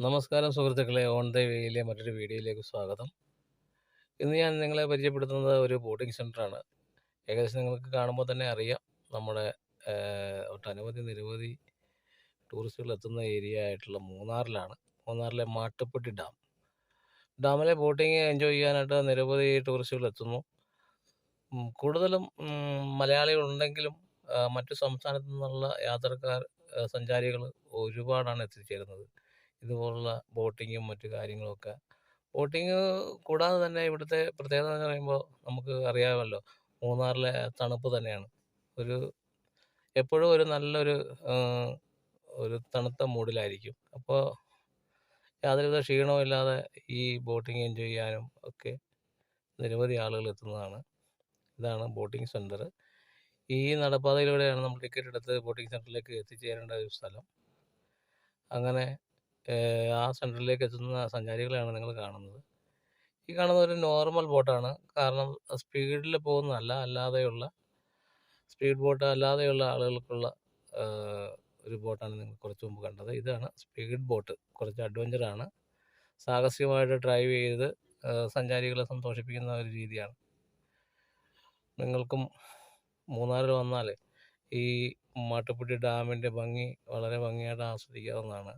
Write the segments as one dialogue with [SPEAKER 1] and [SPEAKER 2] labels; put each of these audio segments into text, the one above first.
[SPEAKER 1] നമസ്കാരം സുഹൃത്തുക്കളെ, on the വേയിലെ മറ്റൊരു വീഡിയോയിലേക്ക് സ്വാഗതം. ഇന്ന് ഞാൻ നിങ്ങളെ പരിചയപ്പെടുത്തുന്നത് ഒരു ബോട്ടിംഗ് സെൻ്ററാണ്. ഏകദേശം നിങ്ങൾക്ക് കാണുമ്പോൾ തന്നെ അറിയാം, നമ്മുടെ ഒട്ടനവധി നിരവധി ടൂറിസ്റ്റുകൾ എത്തുന്ന ഏരിയ ആയിട്ടുള്ള മൂന്നാറിലാണ്. മൂന്നാറിലെ മാട്ടുപ്പെട്ടി ഡാമിലെ ബോട്ടിംഗ് എൻജോയ് ചെയ്യാനായിട്ട് നിരവധി ടൂറിസ്റ്റുകൾ എത്തുന്നു. കൂടുതലും മലയാളികളുണ്ടെങ്കിലും മറ്റു സംസ്ഥാനത്തു നിന്നുള്ള യാത്രക്കാർ, സഞ്ചാരികൾ ഒരുപാടാണ് എത്തിച്ചേരുന്നത്. ഇതുപോലുള്ള ബോട്ടിങ്ങും മറ്റു കാര്യങ്ങളൊക്കെ. ബോട്ടിങ് കൂടാതെ തന്നെ ഇവിടുത്തെ പ്രത്യേകത എന്ന് പറയുമ്പോൾ നമുക്ക് അറിയാമല്ലോ, മൂന്നാറിലെ തണുപ്പ് തന്നെയാണ്. ഒരു എപ്പോഴും ഒരു നല്ലൊരു ഒരു തണുത്ത മൂഡിലായിരിക്കും. അപ്പോൾ യാതൊരുവിധ ക്ഷീണവും ഇല്ലാതെ ഈ ബോട്ടിങ് എൻജോയ് ചെയ്യാനും ഒക്കെ നിരവധി ആളുകൾ എത്തുന്നതാണ്. ഇതാണ് ബോട്ടിംഗ് സെൻറ്റർ. ഈ നടപ്പാതയിലൂടെയാണ് നമ്മൾ ടിക്കറ്റ് എടുത്ത് ബോട്ടിംഗ് സെൻറ്ററിലേക്ക് എത്തിച്ചേരേണ്ട ഒരു സ്ഥലം. അങ്ങനെ ആ സെൻറ്ററിലേക്ക് എത്തുന്ന സഞ്ചാരികളെയാണ് നിങ്ങൾ കാണുന്നത്. ഈ കാണുന്നത് ഒരു നോർമൽ ബോട്ടാണ്. കാരണം സ്പീഡിൽ പോകുന്നതല്ല, അല്ലാതെയുള്ള സ്പീഡ് ബോട്ട് അല്ലാതെയുള്ള ആളുകൾക്കുള്ള ഒരു ബോട്ടാണ് നിങ്ങൾ കുറച്ച് മുമ്പ് കണ്ടത്. ഇതാണ് സ്പീഡ് ബോട്ട്. കുറച്ച് അഡ്വഞ്ചറാണ്. സാഹസികമായിട്ട് ഡ്രൈവ് ചെയ്ത് സഞ്ചാരികളെ സന്തോഷിപ്പിക്കുന്ന ഒരു രീതിയാണ്. നിങ്ങൾക്കും മൂന്നാറിൽ വന്നാൽ ഈ മാട്ടുപ്പെട്ടി ഡാമിൻ്റെ ഭംഗി വളരെ ഭംഗിയായിട്ട് ആസ്വദിക്കാവുന്നതാണ്.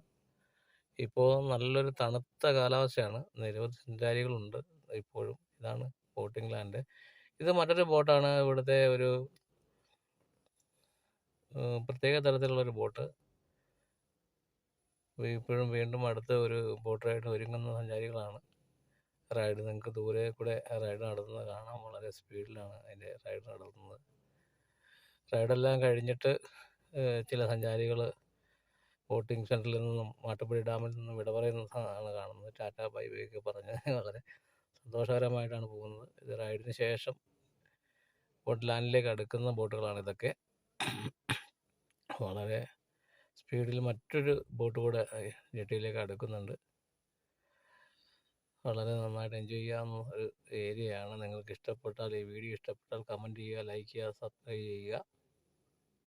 [SPEAKER 1] ഇപ്പോൾ നല്ലൊരു തണുത്ത കാലാവസ്ഥയാണ്. നിരവധി സഞ്ചാരികളുണ്ട് ഇപ്പോഴും. ഇതാണ് ബോട്ടിംഗ് ലാൻഡ്. ഇത് മറ്റൊരു ബോട്ടാണ്. ഇവിടുത്തെ ഒരു പ്രത്യേക തരത്തിലുള്ളൊരു ബോട്ട്. ഇപ്പോഴും വീണ്ടും അടുത്ത ഒരു ബോട്ട് റൈഡ് ഒരുങ്ങുന്ന സഞ്ചാരികളാണ്. റൈഡ് നിങ്ങൾക്ക് ദൂരെ കൂടെ റൈഡ് നടത്തുന്നത് കാണാം. വളരെ സ്പീഡിലാണ് അതിൻ്റെ റൈഡ് നടത്തുന്നത്. റൈഡെല്ലാം കഴിഞ്ഞിട്ട് ചില സഞ്ചാരികൾ ബോട്ടിംഗ് സെൻറ്ററിൽ നിന്നും മാട്ടുപ്പെട്ടി ഡാമിൽ നിന്നും വിട പറയുന്നതാണ് കാണുന്നത്. ടാറ്റ ബൈ ബൈ ഒക്കെ പറഞ്ഞ് വളരെ സന്തോഷകരമായിട്ടാണ് പോകുന്നത്. ഇത് റൈഡിന് ശേഷം ബോട്ട് ലാൻഡിലേക്ക് അടുക്കുന്ന ബോട്ടുകളാണ് ഇതൊക്കെ. വളരെ സ്പീഡിൽ മറ്റൊരു ബോട്ട് കൂടെ ജെട്ടിയിലേക്ക് അടുക്കുന്നുണ്ട്. വളരെ നന്നായിട്ട് എൻജോയ് ചെയ്യാവുന്ന ഒരു ഏരിയയാണ്. നിങ്ങൾക്ക് ഇഷ്ടപ്പെട്ടാൽ, ഈ വീഡിയോ ഇഷ്ടപ്പെട്ടാൽ കമൻറ്റ് ചെയ്യുക, ലൈക്ക് ചെയ്യുക, സബ്സ്ക്രൈബ് ചെയ്യുക.